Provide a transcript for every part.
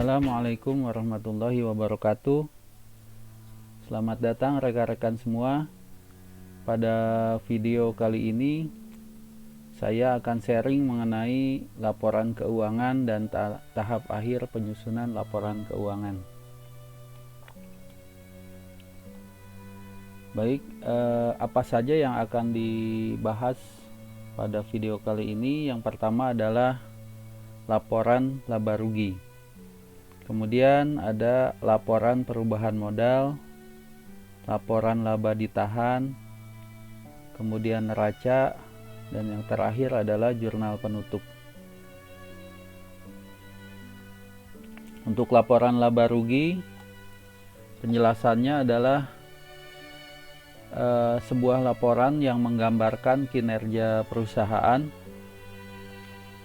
Assalamualaikum warahmatullahi wabarakatuh. Selamat datang rekan-rekan semua. Pada video kali ini saya akan sharing mengenai laporan keuangan dan tahap akhir penyusunan laporan keuangan. Baik, apa saja yang akan dibahas pada video kali ini? Yang pertama adalah laporan laba rugi. Kemudian ada laporan perubahan modal, laporan laba ditahan, kemudian neraca, dan yang terakhir adalah jurnal penutup. Untuk laporan laba rugi, penjelasannya adalah sebuah laporan yang menggambarkan kinerja perusahaan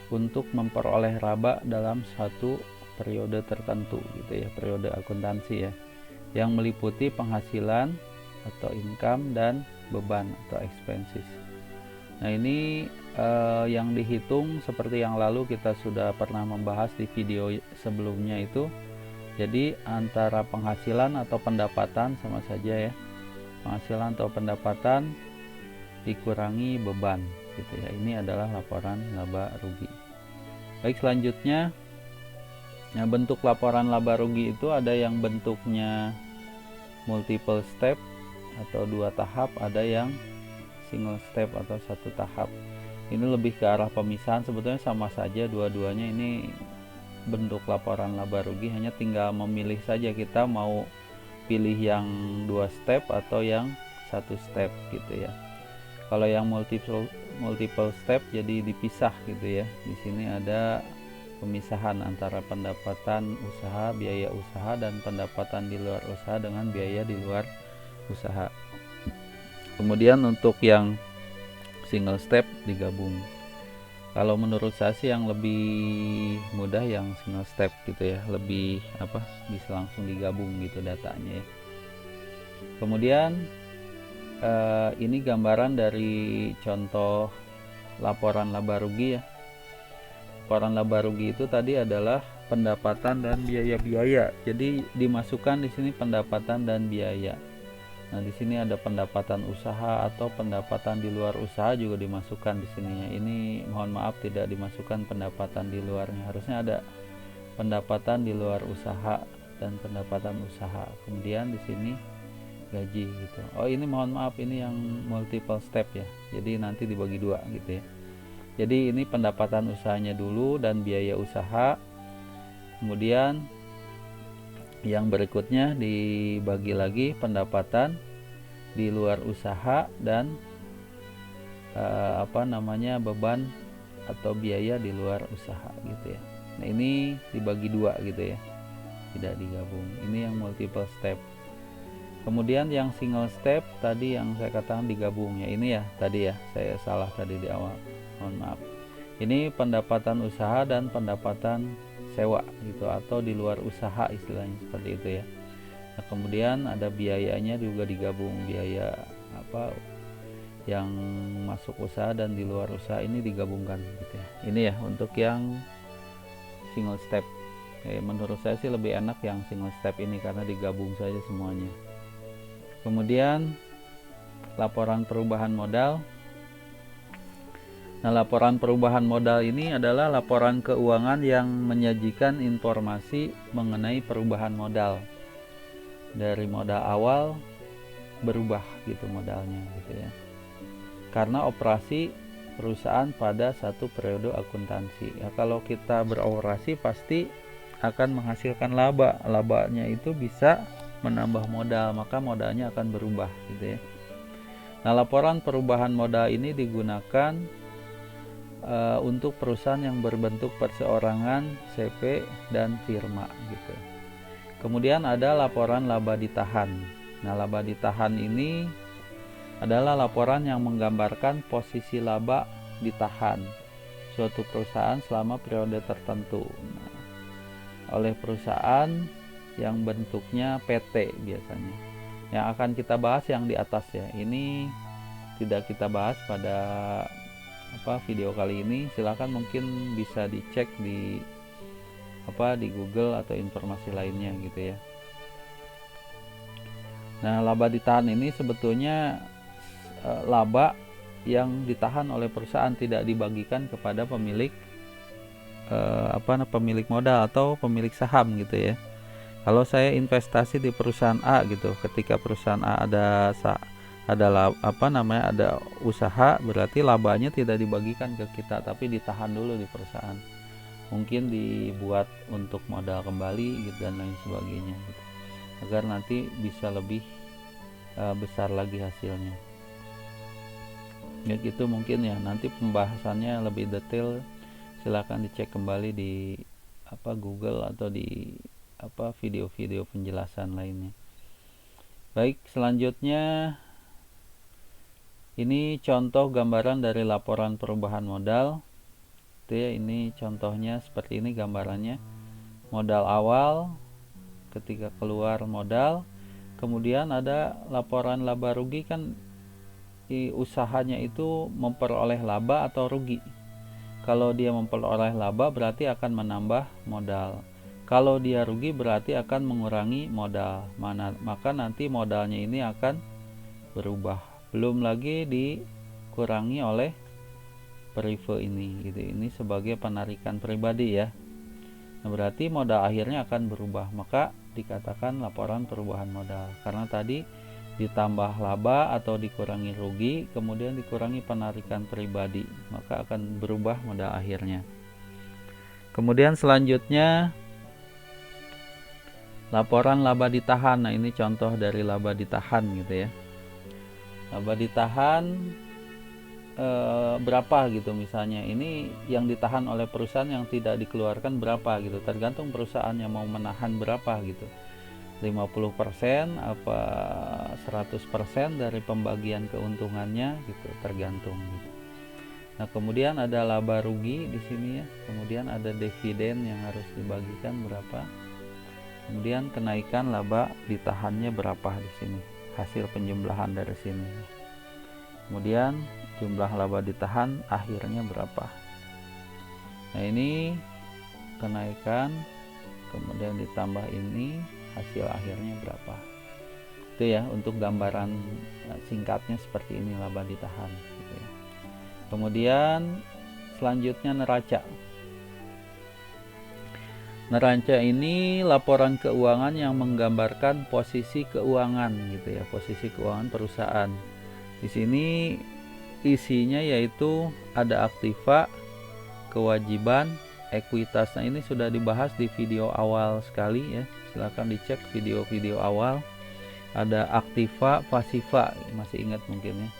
untuk memperoleh laba dalam satu periode tertentu gitu ya, periode akuntansi ya, yang meliputi penghasilan atau income dan beban atau expenses. Nah ini yang dihitung seperti yang lalu kita sudah pernah membahas di video sebelumnya itu. Jadi antara penghasilan atau pendapatan sama saja ya, penghasilan atau pendapatan dikurangi beban gitu ya. Ini adalah laporan laba rugi. Baik, selanjutnya, nah, bentuk laporan laba rugi itu ada yang bentuknya multiple step atau 2 tahap, ada yang single step atau 1 tahap. Ini lebih ke arah pemisahan, sebetulnya sama saja dua-duanya ini bentuk laporan laba rugi, hanya tinggal memilih saja kita mau pilih yang 2 step atau yang 1 step gitu ya. Kalau yang multiple step jadi dipisah gitu ya. Di sini ada pemisahan antara pendapatan usaha, biaya usaha, dan pendapatan di luar usaha dengan biaya di luar usaha. Kemudian untuk yang single step digabung. Kalau menurut saya sih yang lebih mudah yang single step gitu ya, lebih bisa langsung digabung gitu datanya ya. Kemudian ini gambaran dari contoh laporan laba rugi ya. Laporan laba rugi itu tadi adalah pendapatan dan biaya-biaya. Jadi dimasukkan di sini pendapatan dan biaya. Nah, di sini ada pendapatan usaha atau pendapatan di luar usaha juga dimasukkan di sininya. Ini mohon maaf tidak dimasukkan pendapatan di luarnya. Harusnya ada pendapatan di luar usaha dan pendapatan usaha. Kemudian di sini gaji gitu. Oh, ini mohon maaf, ini yang multiple step ya. Jadi nanti dibagi 2 gitu ya. Jadi ini pendapatan usahanya dulu dan biaya usaha. Kemudian yang berikutnya dibagi lagi pendapatan di luar usaha dan beban atau biaya di luar usaha gitu ya. Nah, ini dibagi 2 gitu ya. Tidak digabung. Ini yang multiple step. Kemudian yang single step tadi yang saya katakan digabung ya. Ini ya tadi ya, saya salah tadi di awal. Mohon maaf. Ini pendapatan usaha dan pendapatan sewa gitu, atau di luar usaha istilahnya seperti itu ya. Nah, kemudian ada biayanya juga digabung, biaya yang masuk usaha dan di luar usaha ini digabungkan gitu ya. Ini ya untuk yang single step. Menurut saya sih lebih enak yang single step ini karena digabung saja semuanya. Kemudian laporan perubahan modal. Nah, laporan perubahan modal ini adalah laporan keuangan yang menyajikan informasi mengenai perubahan modal. Dari modal awal berubah gitu modalnya gitu ya. Karena operasi perusahaan pada satu periode akuntansi. Ya, kalau kita beroperasi pasti akan menghasilkan laba. Labanya itu bisa menambah modal, maka modalnya akan berubah gitu ya. Nah, laporan perubahan modal ini digunakan untuk perusahaan yang berbentuk perseorangan, CP, dan firma gitu. Kemudian ada laporan laba ditahan. Nah, laba ditahan ini adalah laporan yang menggambarkan posisi laba ditahan suatu perusahaan selama periode tertentu. Nah, oleh perusahaan yang bentuknya PT biasanya. Yang akan kita bahas yang di atas ya. Ini tidak kita bahas pada video kali ini. Silakan mungkin bisa dicek di di Google atau informasi lainnya gitu ya. Nah, laba ditahan ini sebetulnya laba yang ditahan oleh perusahaan, tidak dibagikan kepada pemilik pemilik modal atau pemilik saham gitu ya. Kalau saya investasi di perusahaan A gitu, ketika perusahaan A ada usaha, berarti labanya tidak dibagikan ke kita, tapi ditahan dulu di perusahaan. Mungkin dibuat untuk modal kembali gitu dan lain sebagainya gitu, agar nanti bisa lebih besar lagi hasilnya. Ya gitu mungkin ya, nanti pembahasannya lebih detail silakan dicek kembali di Google atau di video-video penjelasan lainnya. Baik, selanjutnya ini contoh gambaran dari laporan perubahan modal. Itu ya, ini contohnya seperti ini gambarannya. Modal awal ketika keluar modal, kemudian ada laporan laba rugi, kan usahanya itu memperoleh laba atau rugi. Kalau dia memperoleh laba berarti akan menambah modal. Kalau dia rugi berarti akan mengurangi modal. Maka nanti modalnya ini akan berubah. Belum lagi dikurangi oleh perive ini gitu. Ini sebagai penarikan pribadi ya. Nah, berarti modal akhirnya akan berubah. Maka dikatakan laporan perubahan modal. Karena tadi ditambah laba atau dikurangi rugi, kemudian dikurangi penarikan pribadi, maka akan berubah modal akhirnya. Kemudian selanjutnya laporan laba ditahan. Nah, ini contoh dari laba ditahan gitu ya. Laba ditahan berapa gitu misalnya. Ini yang ditahan oleh perusahaan yang tidak dikeluarkan berapa gitu. Tergantung perusahaan yang mau menahan berapa gitu. 50% apa 100% dari pembagian keuntungannya gitu, tergantung gitu. Nah, kemudian ada laba rugi di sini ya. Kemudian ada dividen yang harus dibagikan berapa. Kemudian kenaikan laba ditahannya berapa di sini. Hasil penjumlahan dari sini. Kemudian jumlah laba ditahan akhirnya berapa. Nah, ini kenaikan, kemudian ditambah ini hasil akhirnya berapa. Itu ya, untuk gambaran singkatnya seperti ini laba ditahan gitu ya. Kemudian selanjutnya neraca. Neraca ini laporan keuangan yang menggambarkan posisi keuangan gitu ya, posisi keuangan perusahaan. Di sini isinya yaitu ada aktiva, kewajiban, ekuitas. Nah, ini sudah dibahas di video awal sekali ya. Silakan dicek video-video awal. Ada aktiva, pasiva, masih ingat mungkin ya.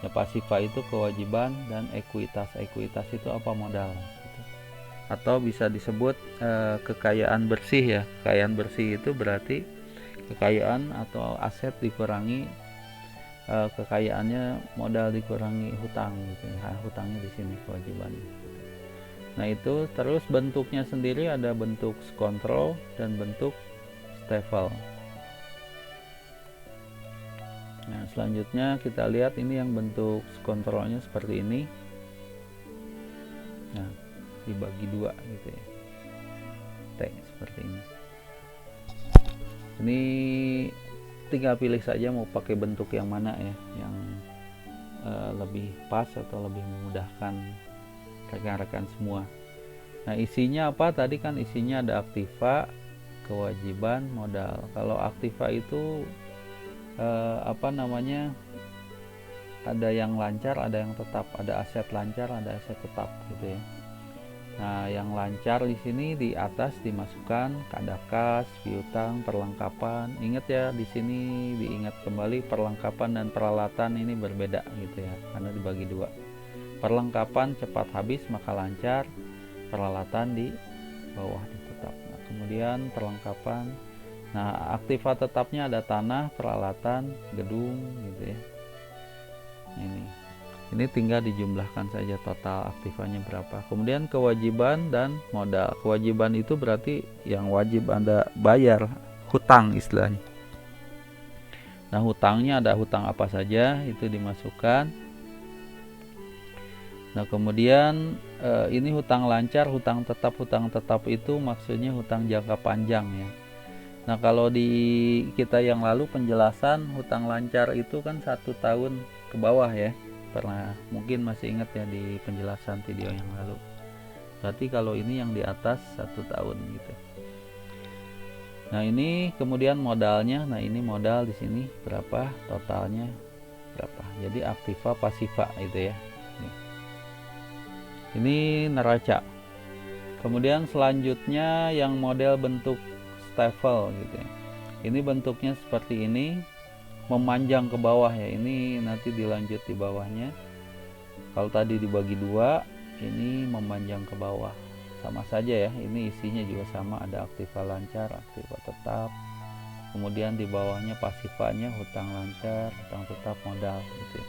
Ya, pasiva itu kewajiban dan ekuitas. Ekuitas itu apa? Modal gitu. Atau bisa disebut kekayaan bersih ya. Kekayaan bersih itu berarti kekayaan atau aset dikurangi kekayaannya, modal dikurangi hutang gitu ya. Hutangnya di sini kewajiban. Nah, itu terus bentuknya sendiri ada bentuk kontrol dan bentuk stafel. Nah, selanjutnya kita lihat ini yang bentuk kontrolnya seperti ini. Nah, dibagi dua gitu ya. T seperti ini. Ini tinggal pilih saja mau pakai bentuk yang mana ya, yang lebih pas atau lebih memudahkan rekan-rekan semua. Nah, isinya apa? Tadi kan isinya ada aktiva, kewajiban, modal. Kalau aktiva itu ada yang lancar, ada yang tetap, ada aset lancar, ada aset tetap gitu ya. Nah, yang lancar di sini di atas dimasukkan ada kas, piutang, perlengkapan. Ingat ya, di sini diingat kembali perlengkapan dan peralatan ini berbeda gitu ya, karena dibagi dua. Perlengkapan cepat habis maka lancar, peralatan di bawah di tetap. Nah, kemudian perlengkapan. Nah, aktiva tetapnya ada tanah, peralatan, gedung gitu ya. Ini tinggal dijumlahkan saja total aktivanya berapa. Kemudian kewajiban dan modal. Kewajiban itu berarti yang wajib Anda bayar, hutang istilahnya. Nah, hutangnya ada hutang apa saja itu dimasukkan. Nah, kemudian ini hutang lancar, hutang tetap itu maksudnya hutang jangka panjang ya. Nah, kalau di kita yang lalu penjelasan hutang lancar itu kan 1 tahun ke bawah ya. Pernah mungkin masih ingat ya di penjelasan video yang lalu. Berarti kalau ini yang di atas 1 tahun gitu. Nah, ini kemudian modalnya. Nah, ini modal di sini berapa, totalnya berapa. Jadi aktiva pasiva itu ya. Ini neraca. Kemudian selanjutnya yang model bentuk staple gitu ya. Ini bentuknya seperti ini, memanjang ke bawah ya. Ini nanti dilanjut di bawahnya. Kalau tadi dibagi 2, ini memanjang ke bawah. Sama saja ya, ini isinya juga sama, ada aktiva lancar, aktiva tetap. Kemudian di bawahnya pasifanya, hutang lancar, hutang tetap, modal gitu ya.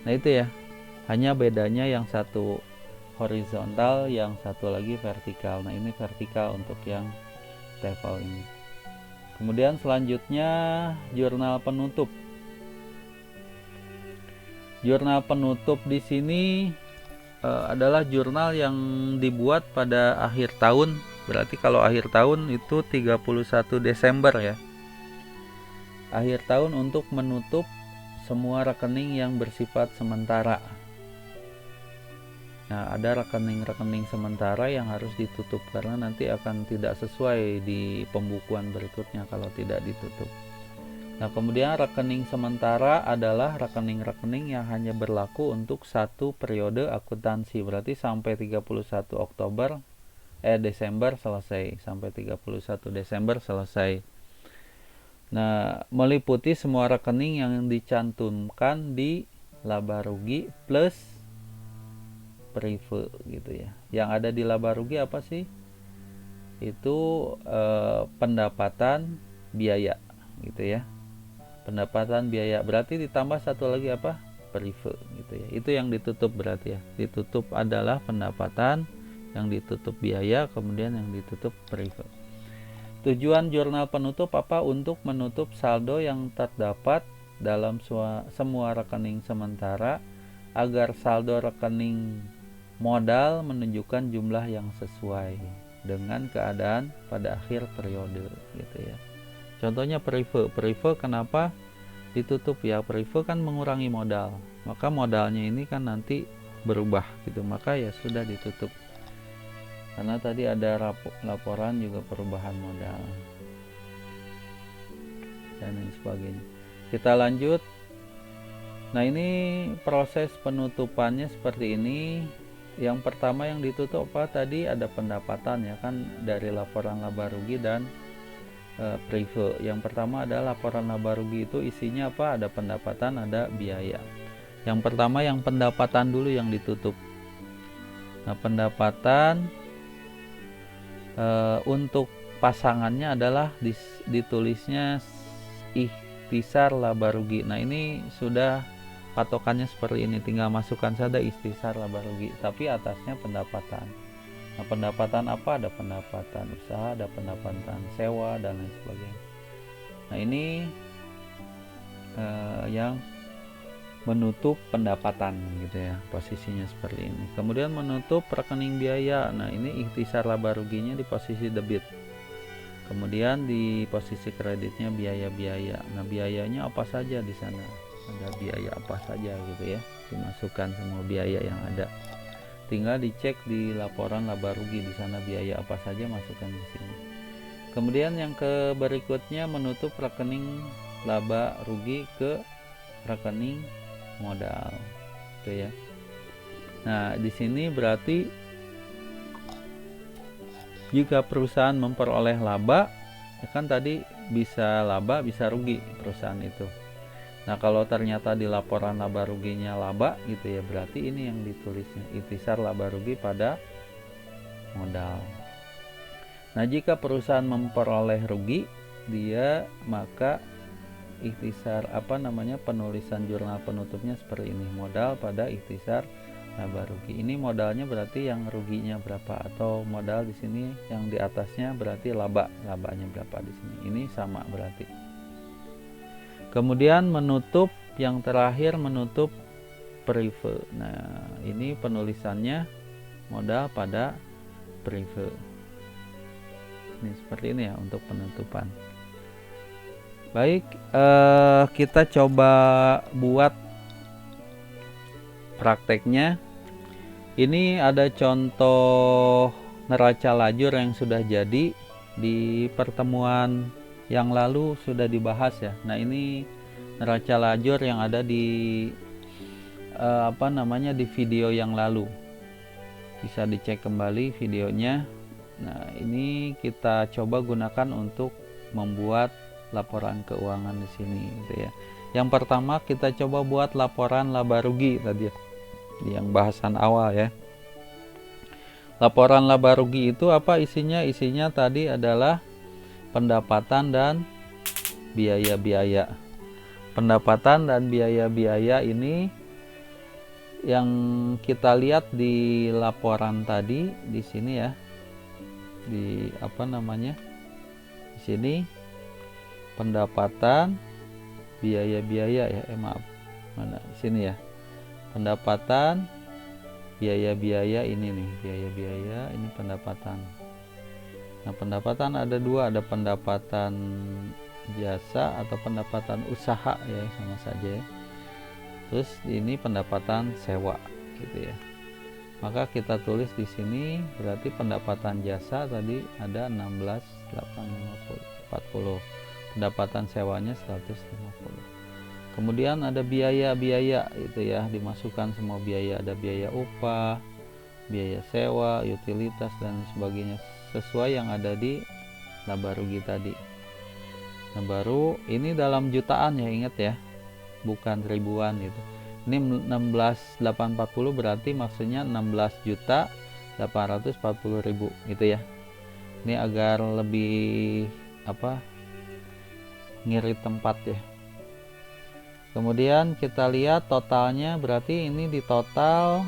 Nah, itu ya. Hanya bedanya yang satu horizontal, yang satu lagi vertikal. Nah, ini vertikal untuk yang table ini. Kemudian selanjutnya jurnal penutup. Jurnal penutup di sini adalah jurnal yang dibuat pada akhir tahun. Berarti kalau akhir tahun itu 31 Desember ya. Akhir tahun untuk menutup semua rekening yang bersifat sementara. Nah, ada rekening-rekening sementara yang harus ditutup karena nanti akan tidak sesuai di pembukuan berikutnya kalau tidak ditutup. Nah, kemudian rekening sementara adalah rekening-rekening yang hanya berlaku untuk satu periode akuntansi. Berarti sampai 31 Desember selesai, sampai 31 Desember selesai. Nah, meliputi semua rekening yang dicantumkan di laba rugi plus prive gitu ya. Yang ada di laba rugi apa sih? Itu pendapatan biaya gitu ya. Pendapatan biaya, berarti ditambah satu lagi apa? Prive gitu ya. Itu yang ditutup berarti ya. Ditutup adalah pendapatan, yang ditutup biaya, kemudian yang ditutup prive. Tujuan jurnal penutup apa? Untuk menutup saldo yang terdapat dalam semua rekening sementara agar saldo rekening modal menunjukkan jumlah yang sesuai dengan keadaan pada akhir periode gitu ya. Contohnya prive kenapa ditutup ya? Prive kan mengurangi modal, maka modalnya ini kan nanti berubah gitu, maka ya sudah ditutup karena tadi ada laporan juga perubahan modal dan lain sebagainya. Kita lanjut. Nah, ini proses penutupannya seperti ini. Yang pertama yang ditutup apa tadi? Ada pendapatan ya kan, dari laporan laba rugi dan prive. Yang pertama adalah laporan laba rugi, itu isinya apa? Ada pendapatan, ada biaya. Yang pertama yang pendapatan dulu yang ditutup. Nah, pendapatan untuk pasangannya adalah ditulisnya ikhtisar laba rugi. Nah, ini sudah patokannya seperti ini, tinggal masukkan saja ikhtisar laba rugi, tapi atasnya pendapatan. Nah, pendapatan apa? Ada pendapatan usaha, ada pendapatan sewa dan lain sebagainya. Nah, ini yang menutup pendapatan gitu ya, posisinya seperti ini. Kemudian menutup rekening biaya. Nah, ini ikhtisar laba ruginya di posisi debit. Kemudian di posisi kreditnya biaya-biaya. Nah, biayanya apa saja di sana? Ada biaya apa saja gitu ya, dimasukkan semua biaya yang ada. Tinggal dicek di laporan laba rugi, di sana biaya apa saja masukkan di sini. Kemudian yang ke berikutnya menutup rekening laba rugi ke rekening modal gitu ya. Nah, di sini berarti jika perusahaan memperoleh laba, ya kan tadi bisa laba bisa rugi perusahaan itu. Nah, kalau ternyata di laporan laba ruginya laba gitu ya, berarti ini yang ditulisnya ikhtisar laba rugi pada modal. Nah, jika perusahaan memperoleh rugi, dia maka ikhtisar penulisan jurnal penutupnya seperti ini, modal pada ikhtisar laba rugi. Ini modalnya berarti yang ruginya berapa, atau modal di sini yang di atasnya berarti labanya berapa di sini. Ini sama berarti. Kemudian menutup yang terakhir, menutup prive. Nah, ini penulisannya modal pada prive. Ini seperti ini ya untuk penutupan. Baik, kita coba buat prakteknya. Ini ada contoh neraca lajur yang sudah jadi, di pertemuan yang lalu sudah dibahas ya. Nah, ini neraca lajur yang ada di di video yang lalu. Bisa dicek kembali videonya. Nah, ini kita coba gunakan untuk membuat laporan keuangan di sini gitu ya. Yang pertama kita coba buat laporan laba rugi tadi ya, yang bahasan awal ya. Laporan laba rugi itu apa isinya? Isinya tadi adalah pendapatan dan biaya-biaya. Pendapatan dan biaya-biaya ini yang kita lihat di laporan tadi di sini ya. Di Di sini pendapatan, biaya-biaya ya. Maaf. Mana? Di sini ya. Pendapatan, biaya-biaya ini nih, biaya-biaya ini pendapatan. Nah, pendapatan ada dua, ada pendapatan jasa atau pendapatan usaha ya, sama saja ya. Terus ini pendapatan sewa gitu ya. Maka kita tulis di sini berarti pendapatan jasa tadi ada 16.840. Pendapatan sewanya 150. Kemudian ada biaya-biaya itu ya, dimasukkan semua biaya, ada biaya upah, biaya sewa, utilitas dan sebagainya sesuai yang ada di laba rugi tadi. Nah, baru ini dalam jutaan ya, ingat ya, bukan ribuan gitu. Ini 16.840 berarti maksudnya 16.840.000 gitu ya. Ini agar lebih ngirit tempat ya. Kemudian kita lihat totalnya, berarti ini di total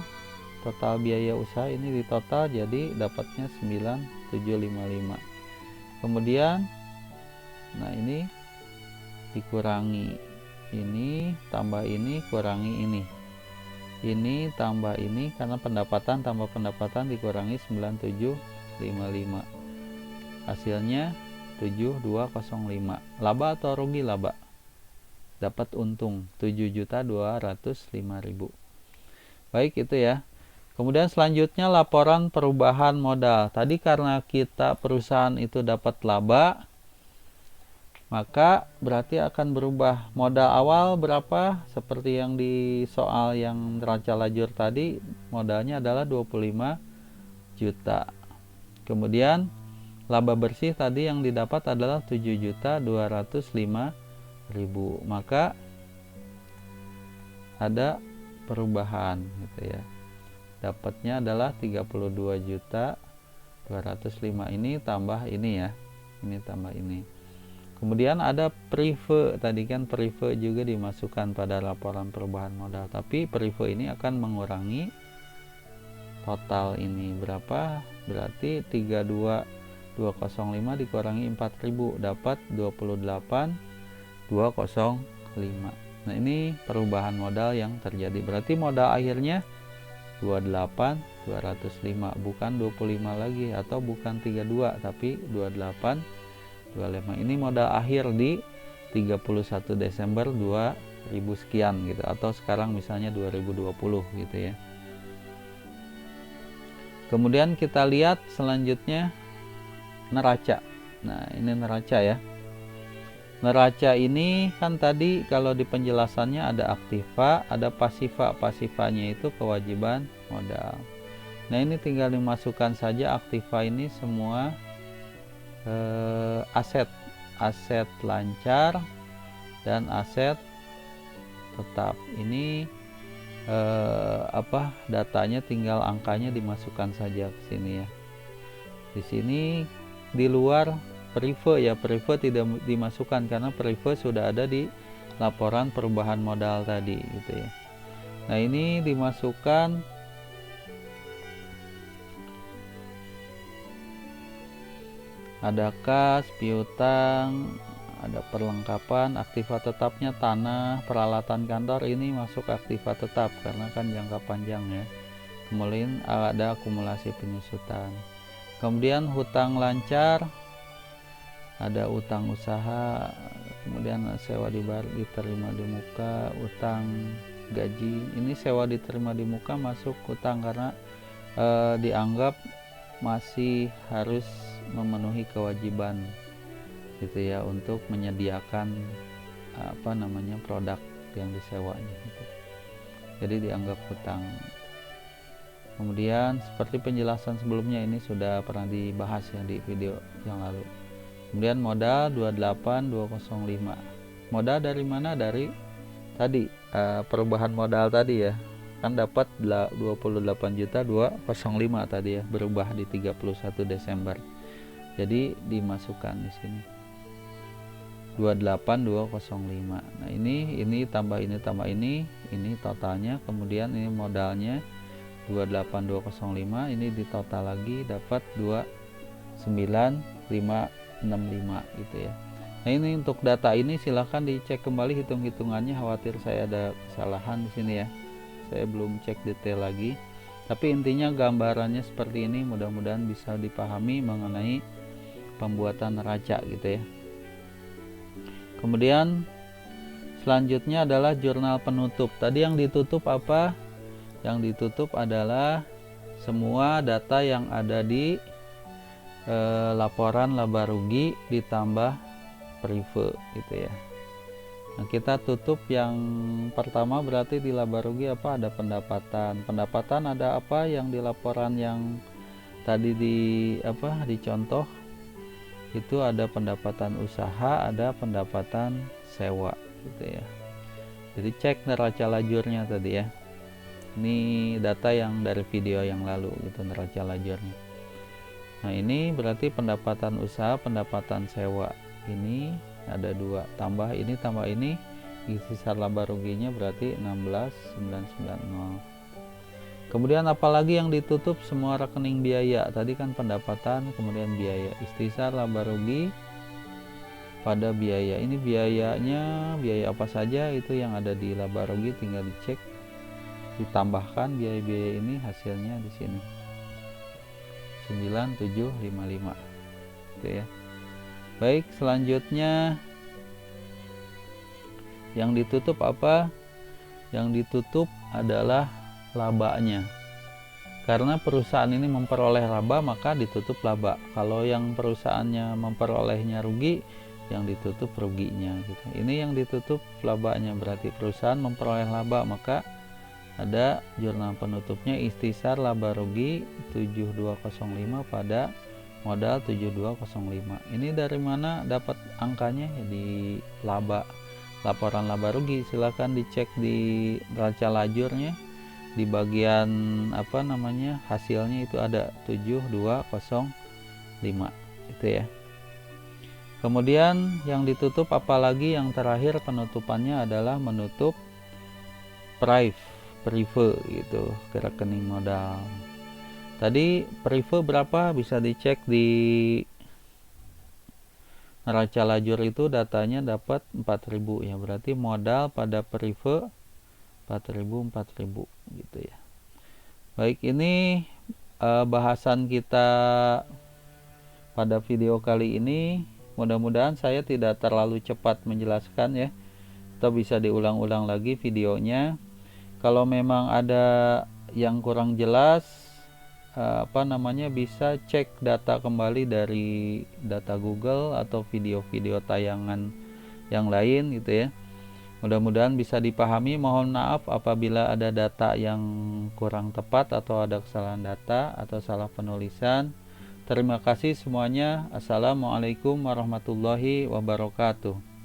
biaya usaha ini di total jadi dapatnya 9.755. Kemudian nah ini dikurangi ini tambah ini kurangi ini tambah ini, karena pendapatan tambah pendapatan dikurangi 9.755, hasilnya 7.205. Laba atau rugi? Laba. Dapat untung 7.205.000. Baik, itu ya. Kemudian selanjutnya laporan perubahan modal. Tadi karena kita perusahaan itu dapat laba, maka berarti akan berubah. Modal awal berapa? Seperti yang di soal yang neraca lajur tadi, modalnya adalah 25 juta. Kemudian laba bersih tadi yang didapat adalah 7.205.000. Maka ada perubahan gitu ya. Dapatnya adalah 32.205. Ini tambah ini ya. Ini tambah ini. Kemudian ada prive, tadi kan prive juga dimasukkan pada laporan perubahan modal, tapi prive ini akan mengurangi total ini berapa? Berarti 32.205 dikurangi 4.000 dapat 28.205. Nah, ini perubahan modal yang terjadi. Berarti modal akhirnya 28.205, bukan 25 lagi atau bukan 32 tapi 28.25. Ini modal akhir di 31 Desember 2000 sekian gitu, atau sekarang misalnya 2020 gitu ya. Kemudian kita lihat selanjutnya neraca. Nah, ini neraca ya. Neraca ini kan tadi kalau di penjelasannya ada aktiva, ada pasiva. Pasivanya itu kewajiban modal. Nah, ini tinggal dimasukkan saja aktiva ini semua aset lancar dan aset tetap. Ini datanya tinggal angkanya dimasukkan saja ke sini ya. Di sini di luar prive ya, prive tidak dimasukkan karena prive sudah ada di laporan perubahan modal tadi gitu ya. Nah, ini dimasukkan ada kas, piutang, ada perlengkapan. Aktiva tetapnya tanah, peralatan kantor ini masuk aktiva tetap karena kan jangka panjang ya. Kemudian ada akumulasi penyusutan. Kemudian hutang lancar, ada utang usaha, kemudian sewa diterima di muka, utang gaji. Ini sewa diterima di muka masuk utang karena dianggap masih harus memenuhi kewajiban gitu ya untuk menyediakan produk yang disewanya gitu. Jadi dianggap hutang. Kemudian seperti penjelasan sebelumnya ini sudah pernah dibahas ya di video yang lalu. Kemudian modal 28205. Modal dari mana? Dari tadi perubahan modal tadi ya. Kan dapat 28.205 tadi ya, berubah di 31 Desember. Jadi dimasukkan di sini 28205. Nah, ini tambah ini totalnya. Kemudian ini modalnya 28205, ini ditotal lagi dapat 29565 gitu ya. Nah, ini untuk data ini silahkan dicek kembali hitung-hitungannya, khawatir saya ada kesalahan di sini ya. Saya belum cek detail lagi. Tapi intinya gambarannya seperti ini, mudah-mudahan bisa dipahami mengenai pembuatan neraca gitu ya. Kemudian selanjutnya adalah jurnal penutup. Tadi yang ditutup apa? Yang ditutup adalah semua data yang ada di laporan laba rugi ditambah prive gitu ya. Nah, kita tutup yang pertama berarti di laba rugi apa? Ada pendapatan. Pendapatan ada apa yang di laporan yang tadi dicontoh itu ada pendapatan usaha, ada pendapatan sewa gitu ya. Jadi cek neraca lajurnya tadi ya. Ini data yang dari video yang lalu gitu, neraca lajurnya. Nah, ini berarti pendapatan usaha, pendapatan sewa. Ini ada 2, tambah ini sisa laba ruginya berarti 16.990. Kemudian apalagi yang ditutup? Semua rekening biaya. Tadi kan pendapatan, kemudian biaya. Istisar laba rugi pada biaya. Ini biayanya biaya apa saja itu yang ada di laba rugi, tinggal dicek, ditambahkan biaya-biaya ini, hasilnya di sini 9755 gitu ya. Baik, selanjutnya yang ditutup apa? Yang ditutup adalah labanya. Karena perusahaan ini memperoleh laba, maka ditutup laba. Kalau yang perusahaannya memperolehnya rugi, yang ditutup ruginya gitu. Ini yang ditutup labanya, berarti perusahaan memperoleh laba, maka ada jurnal penutupnya istisar laba rugi 7205 pada modal 7205. Ini dari mana dapat angkanya? Di laporan laba rugi. Silakan dicek di neraca lajurnya, di bagian hasilnya itu ada 7205 itu ya. Kemudian yang ditutup apalagi? Yang terakhir penutupannya adalah menutup prive gitu ke rekening modal. Tadi prive berapa? Bisa dicek di neraca lajur itu, datanya dapat 4.000 ya, berarti modal pada prive 4.000 gitu ya. Baik, ini bahasan kita pada video kali ini. Mudah-mudahan saya tidak terlalu cepat menjelaskan ya, atau bisa diulang-ulang lagi videonya. Kalau memang ada yang kurang jelas, bisa cek data kembali dari data Google atau video-video tayangan yang lain gitu ya. Mudah-mudahan bisa dipahami. Mohon maaf apabila ada data yang kurang tepat atau ada kesalahan data atau salah penulisan. Terima kasih semuanya. Assalamualaikum warahmatullahi wabarakatuh.